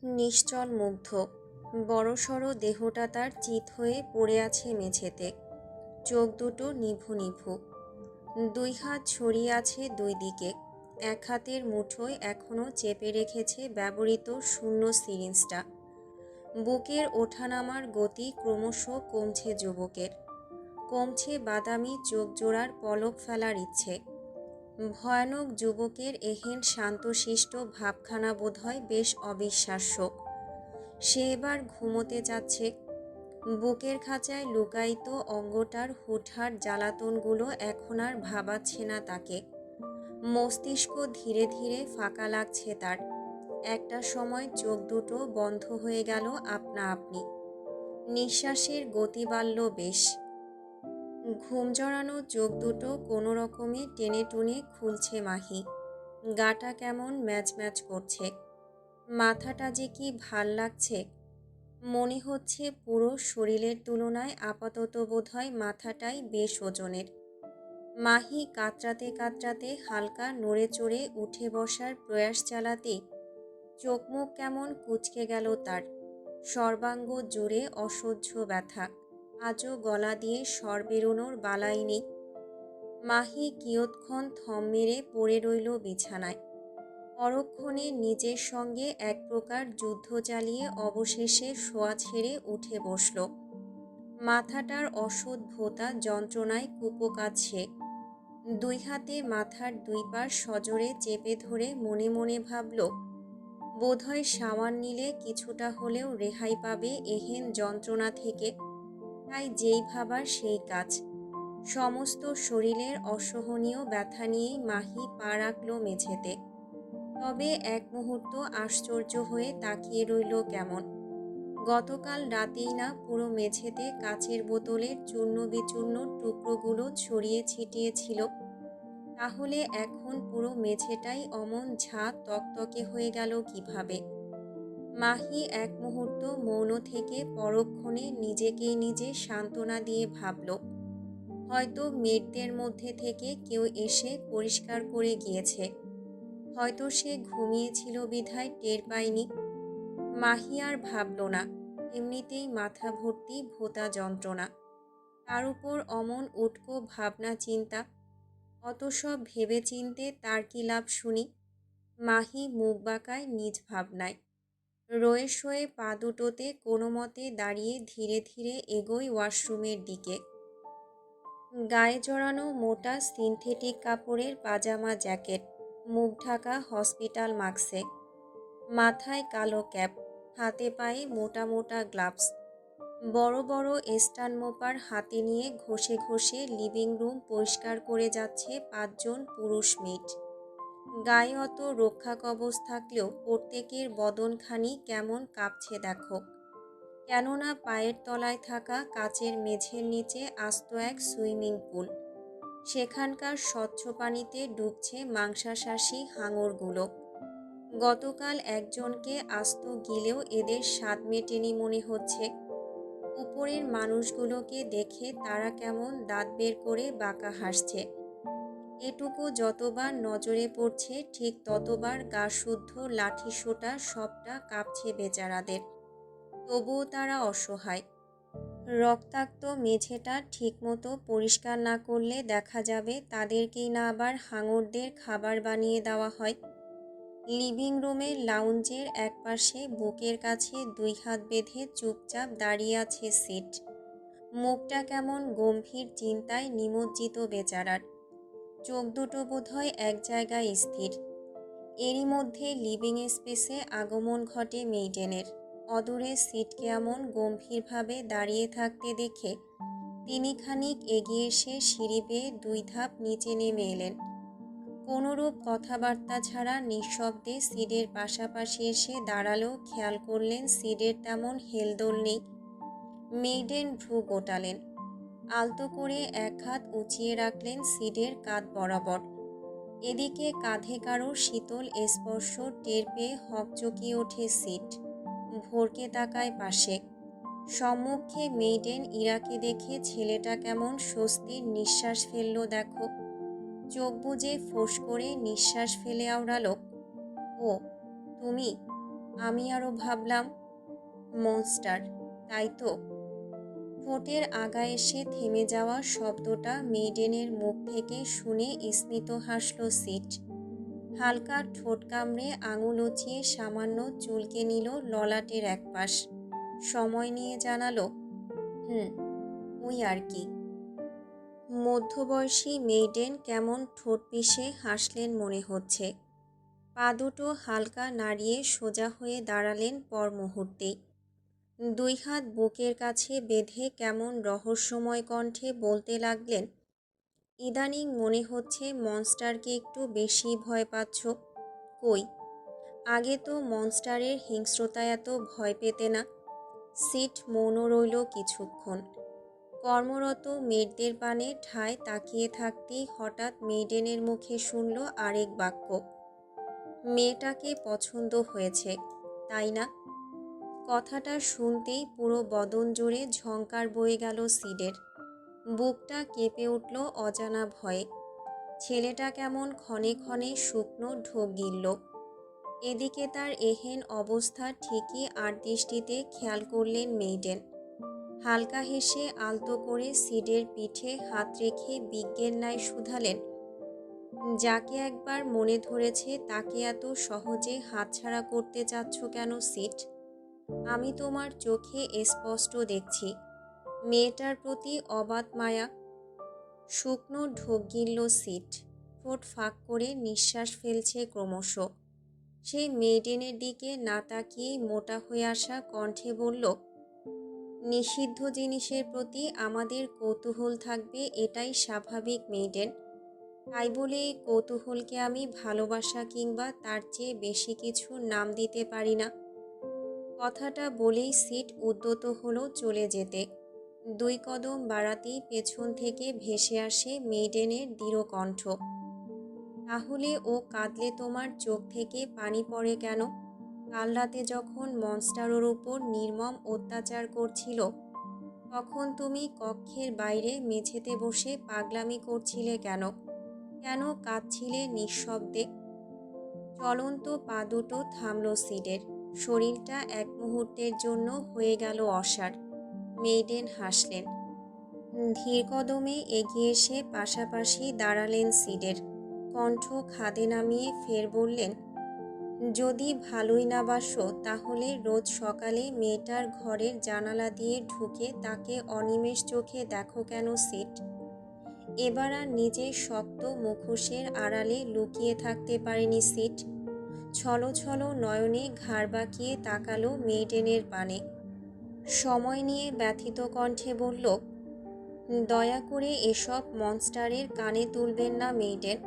নিশ্চল মুগ্ধ। বড়সড় দেহটা তার চিত হয়ে পড়ে আছে মেঝেতে। চোখ দুটো নিভু নিভু। দুই হাত ছড়িয়ে আছে দুই দিকে। এক হাতের মুঠোয় এখনো চেপে রেখেছে ব্যবহৃত শূন্য সিরিঞ্জটা। বুকের ওঠানামার গতি ক্রমশ কমছে যুবকের। কমছে বাদামি চোখ জোড়ার পলক ফেলার ইচ্ছে। ভয়ানক যুবকের এহেন শান্তশিষ্ট ভাবখানা বোধহয় বেশ অবিশ্বাস্য। সে এবার ঘুমোতে যাচ্ছে। বুকের খাঁচায় লুকায়িত অঙ্গটার হুটহাট জ্বালাতনগুলো এখন আর ভাবাচ্ছে না তাকে। মস্তিষ্ক ধীরে ধীরে ফাঁকা লাগছে তার। একটা সময় চোখ দুটো বন্ধ হয়ে গেল আপনা আপনি। নিঃশ্বাসের গতি বাড়ল বেশ। ঘুম জড়ানো চোখ দুটো কোনো রকমে টেনে টুনে খুলছে মাহি। গাটা কেমন ম্যাচ ম্যাচ করছে। মাথাটা যে কি ভাল লাগছে। মনে হচ্ছে পুরো শরীরের তুলনায় আপাতত বোধহয় মাথাটাই বেশ ওজনের। মাহি কাতরাতে কাতরাতে হালকা নড়ে চড়ে উঠে বসার প্রয়াস চালাতেই চোখ মুখ কেমন কুঁচকে গেল তার। সর্বাঙ্গ জুড়ে অসহ্য ব্যথা। আজও গলা দিয়ে স্বর বেরোনোর বালাই নেই। মাহি কিয়ৎক্ষণ থম মেরে পড়ে রইল বিছানায়। পরক্ষণে নিজের সঙ্গে এক প্রকার যুদ্ধ চালিয়ে অবশেষে শোয়া ছেড়ে উঠে বসল। মাথাটার অসহ্য ভোঁতা যন্ত্রণায় কুপোকাচ্ছে। দুই হাতে মাথার দুই পাশ সজোরে চেপে ধরে মনে মনে ভাবল, বোধহয় সাওয়ার নিলে কিছুটা হলেও রেহাই পাবে এহেন যন্ত্রণা থেকে। তাই যেই ভাবার সেই কাজ। সমস্ত শরীরের অসহনীয় ব্যথা নিয়েই মাহি পা রাখল মেঝেতে। তবে এক মুহূর্ত আশ্চর্য হয়ে তাকিয়ে রইল কেমন। গতকাল রাতেই না পুরো মেঝেতে কাচের বোতলের চূর্ণ বিচূর্ণ টুকরোগুলো ছড়িয়ে ছিটিয়ে ছিল। তাহলে এখন পুরো মেঝেটাই অমন ঝাঁ তকতকে হয়ে গেল কিভাবে। মাহি এক মুহূর্ত মৌন থেকে পরক্ষণে নিজেকেই নিজে সান্ত্বনা দিয়ে ভাবল, হয়তো মেয়েদের মধ্যে থেকে কেউ এসে পরিষ্কার করে গিয়েছে। হয়তো সে ঘুমিয়েছিল বিধায় টের পায়নি। মাহি আর ভাবল না। এমনিতেই মাথা ভর্তি ভোঁতা যন্ত্রণা। তার উপর অমন উটকো ভাবনা চিন্তা। অত সব ভেবে চিনতে তার কি লাভ শুনি। মাহি মুখ বাঁকায় নিজ ভাবনায়। রয়ে শোয়ে পা দুটোতে কোনো মতে দাঁড়িয়ে ধীরে ধীরে এগোয় ওয়াশরুমের দিকে। গায়ে জড়ানো মোটা সিনথেটিক কাপড়ের পাজামা জ্যাকেট, মুখ ঢাকা হসপিটাল মাস্কে, মাথায় কালো ক্যাপ, হাতে পায়ে মোটা মোটা গ্লাভস। বড় বড় স্টান মোপার হাতে নিয়ে ঘষে ঘষে লিভিং রুম পরিষ্কার করে যাচ্ছে 5 জন পুরুষ মেট। গায়ে অত রক্ষা কবচ থাকলেও প্রত্যেকের বদনখানি কেমন কাঁপছে দেখো। কেননা পায়ের তলায় থাকা কাচের মেঝের নিচে আস্ত এক সুইমিং পুল। সেখানকার স্বচ্ছ পানিতে ডুবছে মাংসাশাসী হাঙরগুলো। গতকাল একজনকে আস্ত গিলেও এদের স্বাদ মেটেনি মনে হচ্ছে। উপরের মানুষগুলোকে দেখে তারা কেমন দাঁত বের করে বাঁকা হাসছে। এটুকু যতবার নজরে পড়ছে ঠিক ততবার গা শুদ্ধ লাঠি সোটা সবটা কাঁপছে বেচারাদের। তবুও তারা অসহায়। রক্তাক্ত মেঝেটা ঠিকমতো পরিষ্কার না করলে দেখা যাবে তাদেরকেই না আবার হাঙরদের খাবার বানিয়ে দেওয়া হয়। লিভিং রুমের লাউঞ্জের একপাশে বুকের কাছে 2 হাত বেঁধে চুপচাপ দাঁড়িয়ে আছে সিট। মুখটা কেমন গম্ভীর চিন্তায় নিমজ্জিত বেচারার। চোখ দুটো বোধহয় এক জায়গায় স্থির। এরই মধ্যে লিভিং স্পেসে আগমন ঘটে মেইডেনের। অদূরে সিটকে এমন গম্ভীরভাবে দাঁড়িয়ে থাকতে দেখে তিনি খানিক এগিয়ে এসে সিঁড়ি বেয়ে 2 ধাপ নিচে নেমে এলেন। কোনোরূপ কথাবার্তা ছাড়া নিঃশব্দে সিডের পাশাপাশি এসে দাঁড়ালেও খেয়াল করলেন সিডের তেমন হেলদোল নেই। মেইডেন ভ্রু গোটালেন। আলতো করে এক হাত উঁচিয়ে রাখলেন সিডের কাঁধ বরাবর। এদিকে কাঁধে কারো শীতল স্পর্শ টের পেয়ে হকচকিয়ে ওঠে সিট। ভরকে তাকায় পাশে। সম্মুখে মেইডেন ইরাকে দেখে ছেলেটা কেমন স্বস্তির নিঃশ্বাস ফেলল দেখো। চোখ বুজে ফোঁস করে নিঃশ্বাস ফেলে আওড়ালো, ও তুমি? আমি আরও ভাবলাম মনস্টার, তাই তো? ঠোঁটের আগায় এসে থেমে যাওয়া শব্দটা মেইডেনের মুখ থেকে শুনে স্মিত হাসল সিট। হালকা ঠোঁট কামড়ে আঙুল উঁচিয়ে সামান্য চুলকে নিল ললাটের একপাশ। সময় নিয়ে জানালো, হুম, ওই আর কি। মধ্যবয়সী মেইডেন কেমন ঠোঁট পিষে হাসলেন মনে হচ্ছে। পা দুটো হালকা নাড়িয়ে সোজা হয়ে দাঁড়ালেন পর মুহূর্তেই। দুই হাত বুকের কাছে বেঁধে কেমন রহস্যময় কণ্ঠে বলতে লাগলেন, ইদানিং মনে হচ্ছে মনস্টারকে একটু বেশি ভয় পাচ্ছ। কই, আগে তো মনস্টারের হিংস্রতায় এত ভয় পেতে না। সিট মৌন রইল কিছুক্ষণ। কর্মরত মেয়েদের পানে ঠায় তাকিয়ে থাকতেই হঠাৎ মেইডেনের মুখে শুনল আরেক বাক্য, মেয়েটাকে পছন্দ হয়েছে, তাই না? কথাটা শুনতেই পুরো বদন জুড়ে ঝংকার বয়ে গেল সিডের। বুকটা কেঁপে উঠল অজানা ভয়ে। ছেলেটা কেমন ক্ষণে ক্ষণে শুকনো ঢোক গিলল। এদিকে তার এহেন অবস্থা ঠিকই আর দৃষ্টিতে খেয়াল করলেন মেইডেন। হালকা হেসে আলতো করে সিডের পিঠে হাত রেখে বিজ্ঞের ন্যায় শুধালেন, যাকে একবার মনে ধরেছে তাকে এত সহজে হাতছাড়া করতে চাচ্ছ কেন সিট? আমি তোমার চোখে স্পষ্ট দেখছি মেয়েটার প্রতি অবাধ মায়া। শুকনো ঢোক গিলল সিট। ঠোঁট ফাঁক করে নিঃশ্বাস ফেলছে ক্রমশ। সে মেইডেনের দিকে না তাকিয়েই মোটা হয়ে আসা কণ্ঠে বলল, নিষিদ্ধ জিনিসের প্রতি আমাদের কৌতূহল থাকবে, এটাই স্বাভাবিক মেইডেন। তাই বলে এই কৌতূহলকে আমি ভালোবাসা কিংবা তার চেয়ে বেশি কিছু নাম দিতে পারি না। কথাটা বলেই সিট উদ্যত হলো চলে যেতে। দুই কদম বাড়াতেই পেছন থেকে ভেসে আসে মেইডেনের দৃঢ় কণ্ঠ, তাহলে ও কাঁদলে তোমার চোখ থেকে পানি পড়ে কেন? কাল রাতে যখন মনস্টার ওর উপর নির্মম অত্যাচার করছিল, তখন তুমি কক্ষের বাইরে মেঝেতে বসে পাগলামি করছিলে কেন? কেন কাঁদছিলে নিঃশব্দে? চলন্ত পা দুটো থামল সিডের। শরীরটা এক মুহূর্তের জন্য হয়ে গেল অসাড়। মেইডেন হাসলেন। ধীর কদমে এগিয়ে এসে পাশাপাশি দাঁড়ালেন সিডের। কণ্ঠ খাদে নামিয়ে ফের বললেন, যদি ভালোই না বাসো তাহলে রোজ সকালে মেয়েটার ঘরের জানালা দিয়ে ঢুকে তাকে অনিমেষ চোখে দেখো কেন সিট? এবার আর নিজের শক্ত মুখোশের আড়ালে লুকিয়ে থাকতে পারেনি সিট। ছলো ছলো নয়নে ঘাড় বাঁকিয়ে তাকালো মেইডেনের পানে। সময় নিয়ে ব্যথিত কণ্ঠে বলল, দয়া করে এসব মনস্টারের কানে তুলবেন না মেইডেন।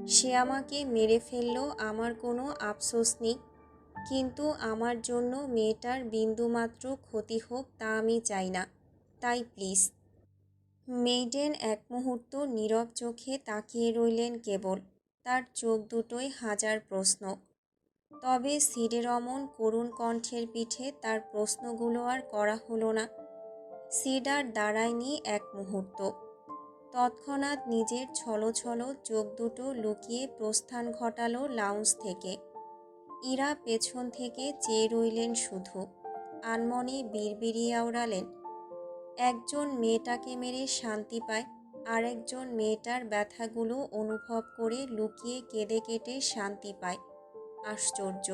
সে আমাকে মেরে ফেললেও আমার কোনো আফসোস নেই, কিন্তু আমার জন্য মেয়েটার বিন্দুমাত্র ক্ষতি হোক তা আমি চাই না, তাই প্লিজ। মেইডেন এক মুহূর্ত নীরব চোখে তাকিয়ে রইলেন কেবল। তার চোখ দুটোয় হাজার প্রশ্ন। তবে সিডের অমন করুণ কণ্ঠের পিঠে তার প্রশ্নগুলো আর করা হলো না। সিড আর দাঁড়ায়নি এক মুহূর্ত। তৎক্ষণাৎ নিজের ছলো ছলো চোখ দুটো লুকিয়ে প্রস্থান ঘটালো লাউঞ্জ থেকে। ইরা পেছন থেকে চেয়ে রইলেন শুধু। আনমনে বিড়বিড়িয়ে আওড়ালেন, একজন মেয়েটাকে মেরে শান্তি পায়, আর একজন মেয়েটার ব্যথাগুলো অনুভব করে লুকিয়ে কেঁদে কেটে শান্তি পায়। আশ্চর্য।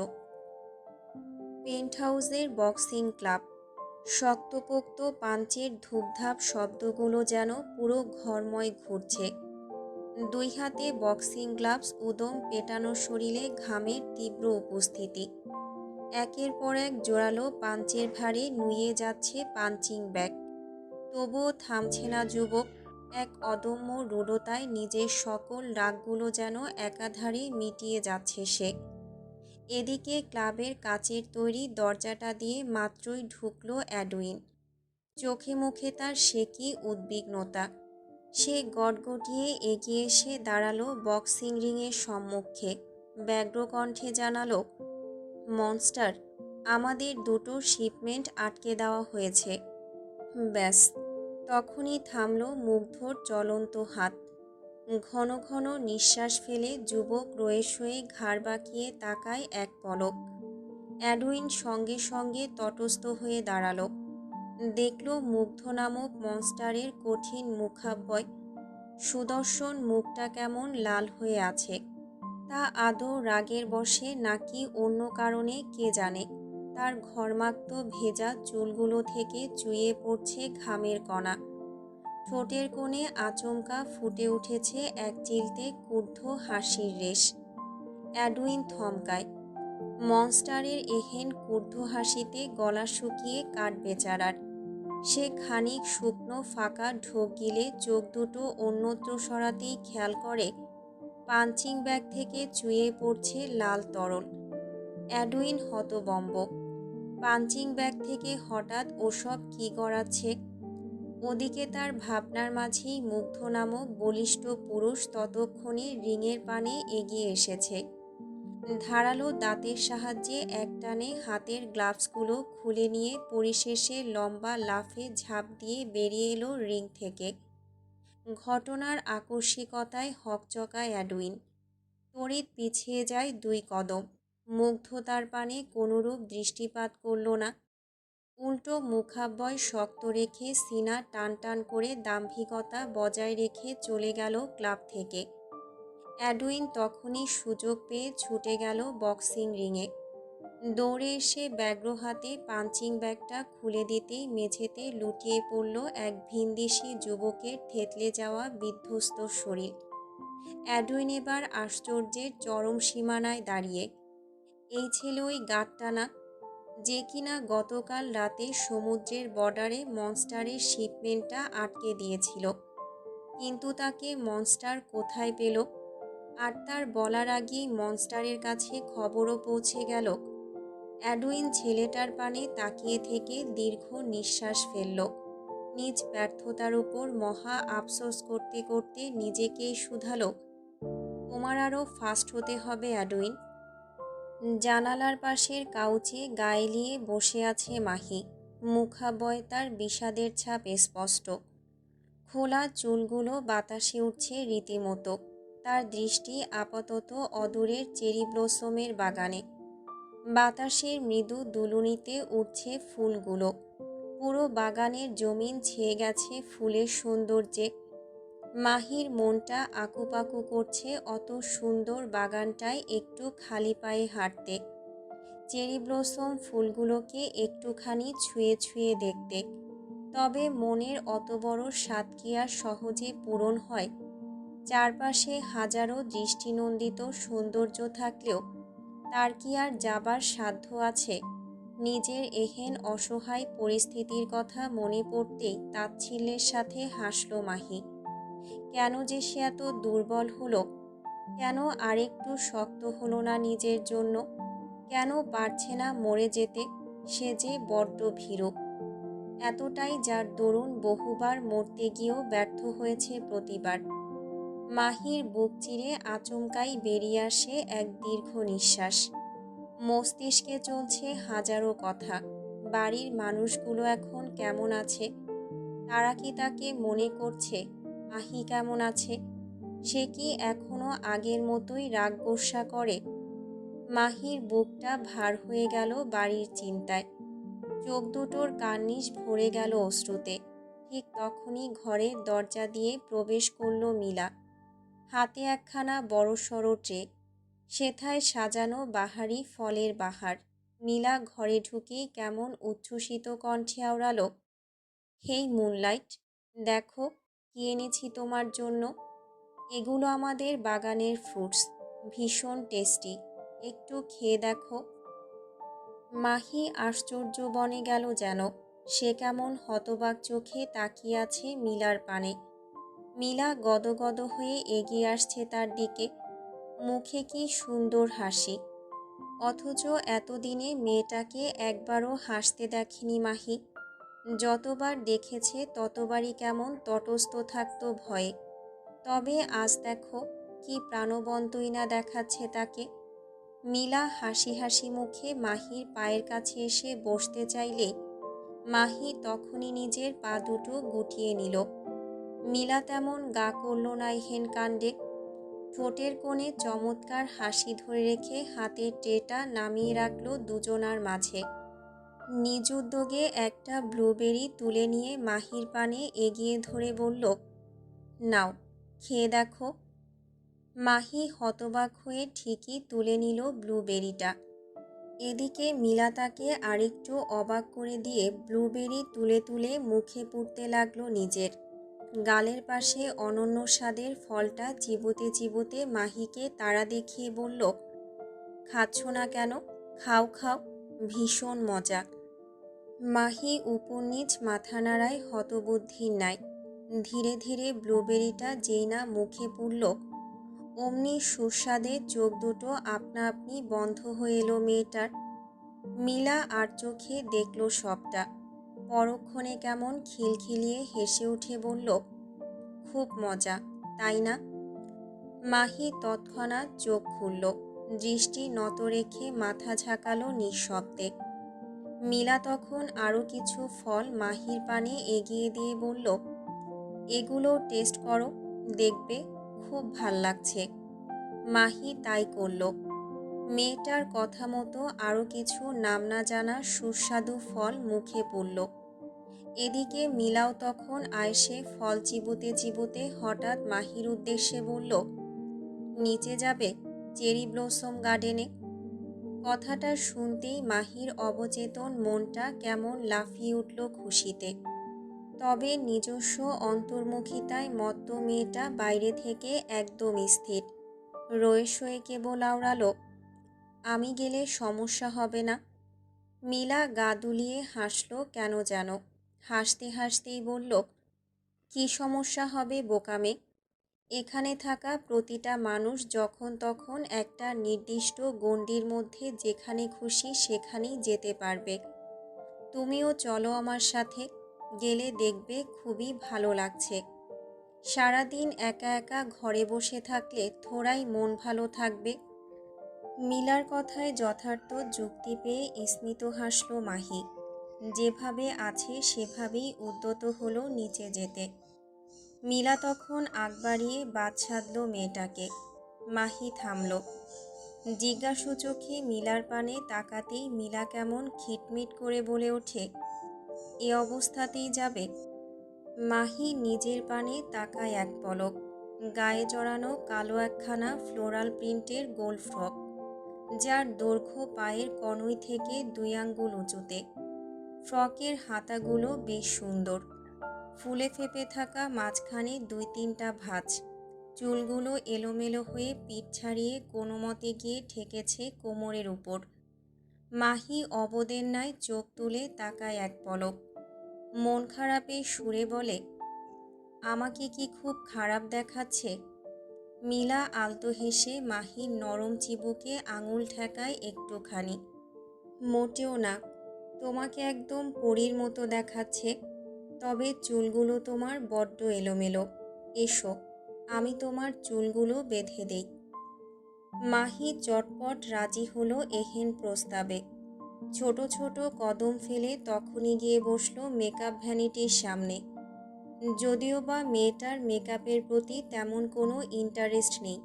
পেন্টহাউসের বক্সিং ক্লাব। শক্তপোক্ত পাঞ্চের ধূপধাপ শব্দগুলো যেন পুরো ঘরময় ঘুরছে। দুই হাতে বক্সিং গ্লাভস, উদম পেটানো শরীরে ঘামের তীব্র উপস্থিতি। একের পর এক জোরালো পাঞ্চের ভারে নুয়ে যাচ্ছে পাঞ্চিং ব্যাগ। তবুও থামছে না যুবক। এক অদম্য রূঢ়তায় নিজের সকল রাগগুলো যেন একাধারে মিটিয়ে যাচ্ছে সে। এদিকে ক্লাবের কাচের তৈরি দরজাটা দিয়ে মাত্রই ঢুকলো অ্যাডউইন। চোখে মুখে তার সে কি উদ্বিগ্নতা। সে গটগটিয়ে এগিয়ে এসে দাঁড়ালো বক্সিং রিংয়ের সম্মুখে। ব্যগ্র কণ্ঠে জানালো, মনস্টার, আমাদের দুটো শিপমেন্ট আটকে দেওয়া হয়েছে। ব্যাস, তখনই থামলো মুগ্ধর চলন্ত হাত। ঘন ঘন নিঃশ্বাস ফেলে যুবক রয়ে শয়ে ঘাড় বাঁকিয়ে তাকায় এক পলক। অ্যাডুইন সঙ্গে সঙ্গে তটস্থ হয়ে দাঁড়ালো। দেখল মুগ্ধ নামক মনস্টারের কঠিন মুখাব্যয়। সুদর্শন মুখটা কেমন লাল হয়ে আছে। তা আদৌ রাগের বশে নাকি অন্য কারণে কে জানে। তার ঘর্মাক্ত ভেজা চুলগুলো থেকে চুইয়ে পড়ছে ঘামের কণা। ঠোঁটের কোণে আচমকা ফুটে উঠেছে এক চিলতে ক্রুদ্ধ হাসির রেশ। অ্যাডুইন থমকায়। মনস্টারের এহেন ক্রুদ্ধ হাসিতে গলা শুকিয়ে কাঠ বেচারার। সে খানিক শুকনো ফাঁকা ঢোক গিলে চোখ দুটো অন্যত্র সরাতেই খেয়াল করে পাঞ্চিং ব্যাগ থেকে চুইয়ে পড়ছে লাল তরল। অ্যাডুইন হতবম্ব। পাঞ্চিং ব্যাগ থেকে হঠাৎ ওসব কি গড়াচ্ছে? ওদিকে তার ভাবনার মাঝেই মুগ্ধ নামক বলিষ্ঠ পুরুষ ততক্ষণে রিংয়ের পানে এগিয়ে এসেছে। ধারালো দাঁতের সাহায্যে একটানে হাতের গ্লাভসগুলো খুলে নিয়ে পরিশেষে লম্বা লাফে ঝাঁপ দিয়ে বেরিয়ে এলো রিং থেকে। ঘটনার আকস্মিকতায় হকচকায় অ্যাডুইন। তড়িৎ পিছিয়ে যায় 2 কদম। মুগ্ধ তার পানে কোনরূপ দৃষ্টিপাত করল না। উল্টো মুখাব্যয় শক্ত রেখে সিনা টান টান করে দাম্ভিকতা বজায় রেখে চলে গেল ক্লাব থেকে। অ্যাডুইন তখনই সুযোগ পেয়ে ছুটে গেল বক্সিং রিংয়ে। দৌড়ে এসে ব্যগ্র হাতে পাঞ্চিং ব্যাগটা খুলে দিতেই মেঝেতে লুটিয়ে পড়ল এক ভিনদেশি যুবকের থেতলে যাওয়া বিধ্বস্ত শরীর। অ্যাডুইন এবার আশ্চর্যের চরম সীমানায় দাঁড়িয়ে। এই ছেলে ওই গাঁটটানা যে কিনা গতকাল রাতে সমুদ্রের বর্ডারে মনস্টারের শিপমেন্টটা আটকে দিয়েছিল। কিন্তু তাকে মনস্টার কোথায় পেল? আর তার বলার আগেই মনস্টারের কাছে খবরও পৌঁছে গেল। অ্যাডুইন ছেলেটার পানে তাকিয়ে থেকে দীর্ঘ নিঃশ্বাস ফেলল। নিজ ব্যর্থতার উপর মহা আফসোস করতে করতে নিজেকেই শুধালো, তোমার আরও ফাস্ট হতে হবে অ্যাডুইন। জানালার পাশের কাউচে গায়ে লিয়ে বসে আছে মাহি। মুখাবয় তার বিষাদের ছাপ স্পষ্ট। খোলা চুলগুলো বাতাসে উঠছে রীতিমতো। তার দৃষ্টি আপাতত অদূরের চেরি ব্লসমের বাগানে। বাতাসের মৃদু দুলুনিতে উঠছে ফুলগুলো। পুরো বাগানের জমিন ছেয়ে গেছে ফুলের সৌন্দর্যে। মাহির মনটা আকুপাকু করছে অত সুন্দর বাগানটায় একটু খালি পায়ে হাঁটতে, চেরি ব্লসম ফুলগুলোকে একটুখানি ছুঁয়ে ছুঁয়ে দেখতে। তবে মনের অত বড় স্বাদ কি আর সহজে পূরণ হয়? চারপাশে হাজারো দৃষ্টিনন্দিত সৌন্দর্য থাকলেও তার কি আর যাবার সাধ্য আছে? নিজের এহেন অসহায় পরিস্থিতির কথা মনে পড়তেই তাচ্ছিল্যের সাথে হাসল মাহি। কেন যে সে এত দুর্বল হলো? কেন আরেকটু শক্ত হলো না নিজের জন্য? কেন পারছে না মরে যেতে? সে যে বড্ড ভীরু। এতটাই যার দরুন বহুবার মরতে গিয়েও ব্যর্থ হয়েছে প্রতিবার। মাহির বুক চিরে আচমকাই বেরিয়ে আসে এক দীর্ঘ নিঃশ্বাস। মস্তিষ্কে চলছে হাজারো কথা। বাড়ির মানুষগুলো এখন কেমন আছে? তারা কি তাকে মনে করছে? আহি কেমন আছে? সে কি এখনো আগের মতোই রাগ গোস্বা করে? মাহির বুকটা ভার হয়ে গেল বাড়ির চিন্তায়। চোখ দুটোর কার্নিশ ভরে গেল অশ্রুতে। ঠিক তখনই ঘরের দরজা দিয়ে প্রবেশ করল মিলা। হাতে একখানা বড়সড় ট্রে, সেথায় সাজানো বাহারি ফলের বাহার। মিলা ঘরে ঢুকেই কেমন উচ্ছ্বসিত কণ্ঠে আওড়ালো, হেই মুনলাইট, দেখো কি এনেছি তোমার জন্য। এগুলো আমাদের বাগানের ফ্রুটস, ভীষণ টেস্টি, একটু খেয়ে দেখো। মাহি আশ্চর্য বনে গেল যেন। সে কেমন হতবাক চোখে তাকিয়ে আছে মিলার পানে। মিলা গদগদ হয়ে এগিয়ে আসছে তার দিকে। মুখে কি সুন্দর হাসি। অথচ এতদিনে মেয়েটাকে একবারও হাসতে দেখেনি মাহি। যতবার দেখেছে ততবারই কেমন তটস্থ থাকতো ভয়ে। তবে আজ দেখো কি প্রাণবন্তই না দেখাচ্ছে তাকে। মিলা হাসি হাসি মুখে মাহির পায়ের কাছে এসে বসতে চাইলে মাহি তখনই নিজের পা দুটো গুটিয়ে নিল। মিলা তেমন গা করল না এহেন কাণ্ডে। ঠোঁটের কোণে চমৎকার হাসি ধরে রেখে হাতের ট্রেটা নামিয়ে রাখলো দুজনার মাঝে। নিজ উদ্যোগে একটা ব্লুবেরি তুলে নিয়ে মাহির পানে এগিয়ে ধরে বলল, নাও, খেয়ে দেখো। মাহি হতবাক হয়ে ঠিকই তুলে নিল ব্লুবেরিটা। এদিকে মিলা তাকে আরেকটু অবাক করে দিয়ে ব্লুবেরি তুলে তুলে মুখে পুড়তে লাগলো নিজের। গালের পাশে অনন্য স্বাদের ফলটা চিবোতে চিবোতে মাহিকে তাড়া দেখিয়ে বলল, খাচ্ছ না কেন? খাও খাও, ভীষণ মজা। মাহি উপর নিচ মাথা নাড়ায় হতবুদ্ধির ন্যায়। ধীরে ধীরে ব্লুবেরিটা যেই না মুখে পুরল, অমনি সুস্বাদে চোখ দুটো আপনা আপনি বন্ধ হয়ে এলো মেয়েটার। মিলা আর চোখে দেখল সবটা। পরক্ষণে কেমন খিলখিলিয়ে হেসে উঠে বলল, খুব মজা, তাই না? মাহি তৎক্ষণাৎ চোখ খুলল, দৃষ্টি নত রেখে মাথা ঝাঁকালো নিঃশব্দে। মিলা তখন আরও কিছু ফল মাহির পানে এগিয়ে দিয়ে বলল, এগুলো টেস্ট করো, দেখবে খুব ভাল লাগছে। মাহি তাই করল। মেয়েটার কথা মতো আরও কিছু নাম না জানা সুস্বাদু ফল মুখে পড়ল। এদিকে মিলাও তখন আয়েসে ফল চিবোতে চিবোতে হঠাৎ মাহির উদ্দেশ্যে বলল, নিচে যাবে চেরি ব্লসম গার্ডেনে? কথাটা শুনতেই মাহির অবচেতন মনটা কেমন লাফিয়ে উঠল খুশিতে। তবে নিজস্ব অন্তর্মুখিতায় মত্ত মেয়েটা বাইরে থেকে একদম স্থির। রয়ে শয়ে কেবল আওড়ালো, আমি গেলে সমস্যা হবে না? মিলা গা দুলিয়ে হাসল কেন যেন। হাসতে হাসতেই বলল, কি সমস্যা হবে বোকামে? এখানে থাকা প্রতিটা মানুষ যখন তখন একটা নির্দিষ্ট গণ্ডির মধ্যে যেখানে খুশি সেখানেই যেতে পারবে। তুমিও চলো আমার সাথে, গেলে দেখবে খুবই ভালো লাগছে। সারাদিন একা একা ঘরে বসে থাকলে থোড়াই মন ভালো থাকবে। মিলার কথায় যথার্থ যুক্তি পেয়ে স্মিত হাসল মাহি। যেভাবে আছে সেভাবেই উদ্যত হলো নিচে যেতে। মিলা তখন আগ বাড়িয়ে বাদ সাধল মেয়েটাকে। মাহি থামল। জিজ্ঞাসু চোখে মিলার পানে তাকাতেই মিলা কেমন খিটমিট করে বলে ওঠে, এ অবস্থাতেই যাবে? মাহি নিজের পানে তাকায় এক পলক। গায়ে জড়ানো কালো একখানা ফ্লোরাল প্রিন্টের গোল ফ্রক, যার দৈর্ঘ্য পায়ের কনুই থেকে 2 আঙ্গুল উঁচুতে। ফ্রকের হাতাগুলো বেশ সুন্দর, ফুলে ফেপে থাকা মাঝখানে 2-3টা ভাঁজ। চুলগুলো এলোমেলো হয়ে পিঠ ছাড়িয়ে কোনো মতে গিয়ে ঠেকেছে কোমরের উপর। মাহি অবদের ন্যায় চোখ তুলে তাকায় এক পলক। মন খারাপে সুরে বলে, আমাকে কি খুব খারাপ দেখাচ্ছে? মিলা আলতো হেসে মাহির নরম চিবুকে আঙুল ঠেকায় একটুখানি। মোটেও না, তোমাকে একদম পরীর মতো দেখাচ্ছে। তবে চুলগুলো তোমার বড্ড এলোমেলো। এসো, আমি তোমার চুলগুলো বেঁধে দেই। মাহি চটপট রাজি হলো এহেন প্রস্তাবে। ছোট ছোট কদম ফেলে তখনই গিয়ে বসলো মেকআপ ভ্যানিটির সামনে। যদিও বা মেয়েটার মেকআপের প্রতি তেমন কোনো ইন্টারেস্ট নেই,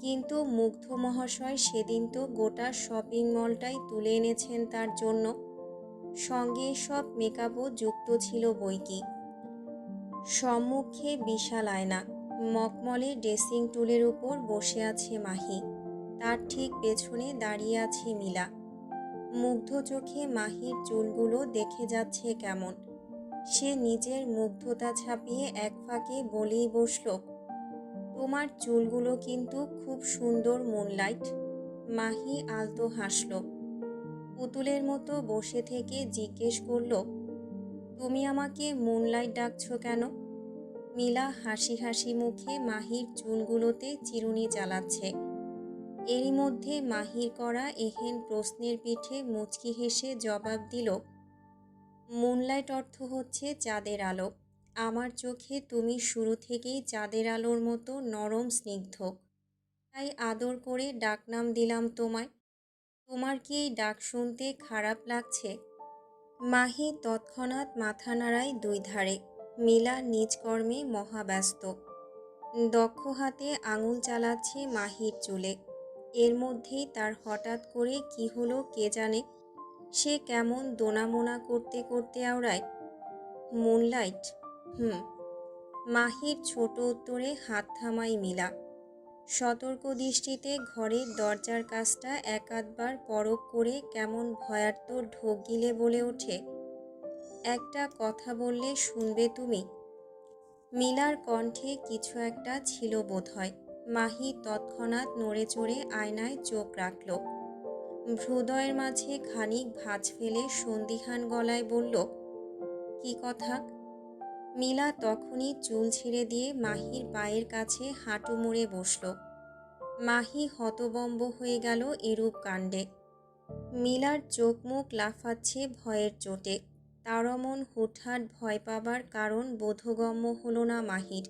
কিন্তু মুগ্ধ মহাশয় সেদিন তো গোটা শপিং মলটাই তুলে এনেছেন তার জন্য। সঙ্গে সব মেকআপও যুক্ত ছিল বইকি। সম্মুখে বিশাল আয়না, মকমলে ড্রেসিং টুলের উপর বসে আছে মাহি। তার ঠিক পেছনে দাঁড়িয়ে আছে মিলা। মুগ্ধ চোখে মাহির চুলগুলো দেখে যাচ্ছে কেমন। সে নিজের মুগ্ধতা ছাপিয়ে এক ফাঁকে বলেই বসল, তোমার চুলগুলো কিন্তু খুব সুন্দর মুনলাইট। মাহি আলতো হাসল। পুতুলের মতো বসে থেকে জিজ্ঞেস করল, তুমি আমাকে মুনলাইট ডাকছো কেন? মিলা হাসি হাসি মুখে মাহির চুলগুলোতে চিরুনি চালাচ্ছে। এরই মধ্যে মাহির করা এহেন প্রশ্নের পিঠে মুচকি হেসে জবাব দিল, মুনলাইট অর্থ হচ্ছে চাঁদের আলো। আমার চোখে তুমি শুরু থেকেই চাঁদের আলোর মতো নরম স্নিগ্ধ, তাই আদর করে ডাকনাম দিলাম তোমায়। তোমার কি এই ডাক শুনতে খারাপ লাগছে? মাহি তৎক্ষণাৎ মাথা নাড়ায় 2 ধারে। মিলা নিজ কর্মে মহাব্যস্ত। দক্ষ হাতে আঙুল চালাচ্ছে মাহির চুলে। এর মধ্যেই তার হঠাৎ করে কি হলো কে জানে। সে কেমন দোনামোনা করতে করতে আওড়ায়, মুনলাইট। হুম। মাহির ছোট উত্তরে হাত থামায় মিলা। সতর্ক দৃষ্টিতে ঘরের দরজার কাছটা এক আধবার পরখ করে কেমন ভয়ার্ত ঢোক গিলে বলে ওঠে, একটা কথা বললে শুনবে তুমি? মিলার কণ্ঠে কিছু একটা ছিল বোধহয়। মাহি তৎক্ষণাৎ নড়ে চড়ে আয়নায় চোখ রাখল। হৃদয়ের মাঝে খানিক ভাঁজ ফেলে সন্দিহান গলায় বলল, কি কথা? মিলা তখনই চুল ছেড়ে দিয়ে মাহির পায়ের কাছে হাঁটু মুড়ে বসল। মাহি হতবম্ব হয়ে গেল এরূপ কাণ্ডে। মিলার চোখ মুখ লাফাচ্ছে ভয়ের চোটে। তার অমন হুটহাট ভয় পাবার কারণ বোধগম্য হল না মাহির।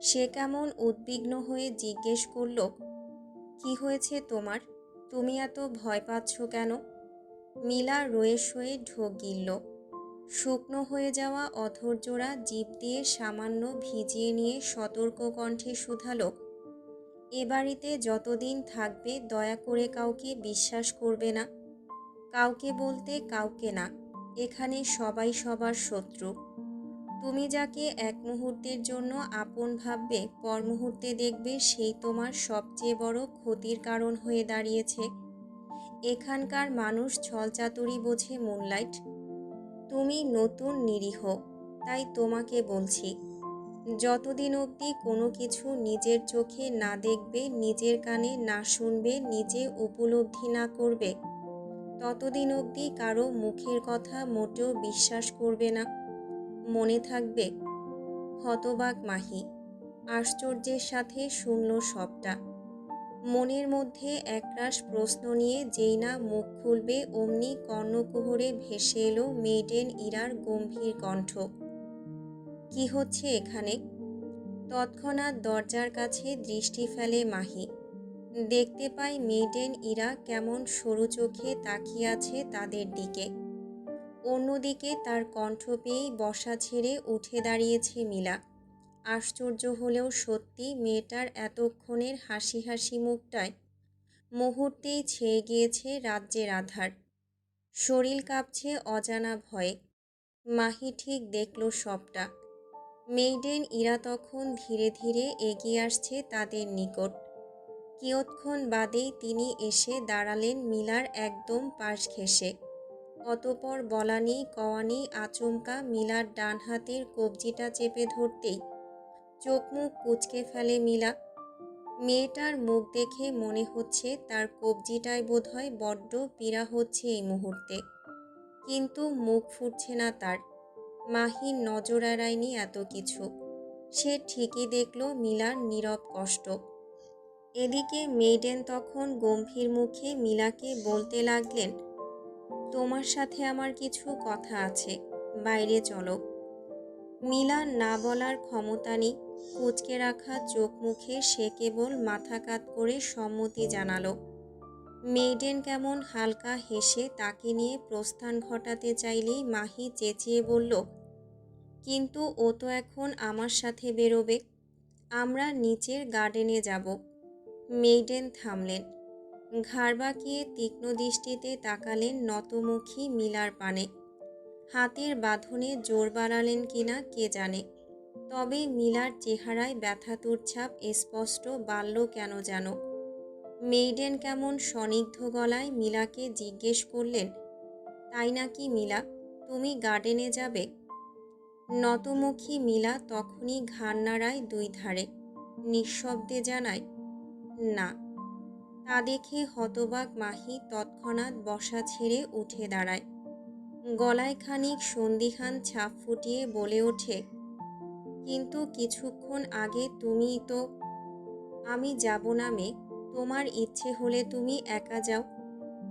সে কেমন উদ্বিগ্ন হয়ে জিজ্ঞেস করল, কি হয়েছে তোমার? তুমি এত ভয় পাচ্ছ কেন? মিলা রয়ে সয়ে ঢোক গিলল। শুকনো হয়ে যাওয়া অধৈর্যরা জিভ দিয়ে সামান্য ভিজিয়ে নিয়ে সতর্ক কণ্ঠে শুধালো, এ বাড়িতে যতদিন থাকবে দয়া করে কাউকে বিশ্বাস করবে না। কাউকে বলতে কাউকে না। এখানে সবাই সবার শত্রু। তুমি যাকে এক মুহূর্তের জন্য আপন ভাববে, পর মুহূর্তে দেখবে সেই তোমার সবচেয়ে বড় ক্ষতির কারণ হয়ে দাঁড়িয়েছে। এখানকার মানুষ ছলচাতুরি বোঝে মুনলাইট। তুমি নতুন নিরীহ, তাই তোমাকে বলছি, যতদিন অবধি কোনো কিছু নিজের চোখে না দেখবে, নিজের কানে না শুনবে, নিজে উপলব্ধি না করবে, ততদিন অবধি কারো মুখের কথা মোটেও বিশ্বাস করবে না। মনে থাকবে। হতবাক মাহি আশ্চর্যের সাথে শুনল সবটা। মনের মধ্যে একরাশ প্রশ্ন নিয়ে যেই না মুখ খুলবে, অমনি কর্ণকুহরে ভেসে এলো মেইডেন ইরার গম্ভীর কণ্ঠ, কি হচ্ছে এখানে? তৎক্ষণাৎ দরজার কাছে দৃষ্টি ফেলে মাহি। দেখতে পায় মেইডেন ইরা কেমন সরু চোখে তাকিয়ে আছে তাদের দিকে। অন্যদিকে তার কণ্ঠ পেয়েই বসা ছেড়ে উঠে দাঁড়িয়েছে মিলা। আশ্চর্য হলেও সত্যি, মেয়েটার এতক্ষণের হাসি হাসি মুখটায় মুহূর্তেই ছেয়ে গিয়েছে রাজ্যের আধার। শরীর কাঁপছে অজানা ভয়ে। মাহি ঠিক দেখল সবটা। মেইডেন ইরা তখন ধীরে ধীরে এগিয়ে আসছে তাদের নিকট। কিয়ৎক্ষণ বাদেই তিনি এসে দাঁড়ালেন মিলার একদম পাশ ঘেঁষে। অতঃপর বলা নেই কওয়া নেই আচমকা মিলার ডান হাতের কবজিটা চেপে ধরতেই চোখ মুখ কুঁচকে ফেলে মিলা। মেয়েটার মুখ দেখে মনে হচ্ছে তার কবজিটায় বোধহয় বড্ড পীড়া হচ্ছে এই মুহূর্তে, কিন্তু মুখ ফুটছে না তার। মাহির নজর এড়ায়নি এত কিছু। সে ঠিকই দেখল মিলার নীরব কষ্ট। এদিকে মেইডেন তখন গম্ভীর মুখে মিলাকে বলতে লাগলেন, তোমার সাথে আমার কিছু কথা আছে, বাইরে চলো। মিলা না বলার ক্ষমতা নেই। কুঁচকে রাখা চোখ মুখে সে কেবল মাথা কাত করে সম্মতি জানালো। মেইডেন কেমন হালকা হেসে তাকে নিয়ে প্রস্থান ঘটাতে চাইলেই মাহি চেঁচিয়ে বলল, কিন্তু ও তো এখন আমার সাথে বেরোবে। আমরা নিচের গার্ডেনে যাব। মেইডেন থামলেন। ঘাড় বাঁকিয়ে তীক্ষ্ণ দৃষ্টিতে তাকালেন নতমুখী মিলার পানে। হাতের বাঁধনে জোর বাড়ালেন কিনা কে জানে, তবে মিলার চেহারায় ব্যথাতুর ছাপ স্পষ্ট বাড়ল কেন যেন। মেইডেন কেমন স্নিগ্ধ গলায় মিলাকে জিজ্ঞেস করলেন, তাই নাকি মিলা, তুমি গার্ডেনে যাবে? নতমুখী মিলা তখনই ঘাড় নাড়ায় দুই ধারে, নিঃশব্দে জানায়, না। তা দেখে হতবাক মাহি তৎক্ষণাৎ বসা ছেড়ে উঠে দাঁড়ায়। গলায় খানিক সন্দিহান ছাপ ফুটিয়ে বলে ওঠে, কিন্তু কিছুক্ষণ আগে তুমিই তো। আমি যাব না মেয়ে, তোমার ইচ্ছে হলে তুমি একা যাও।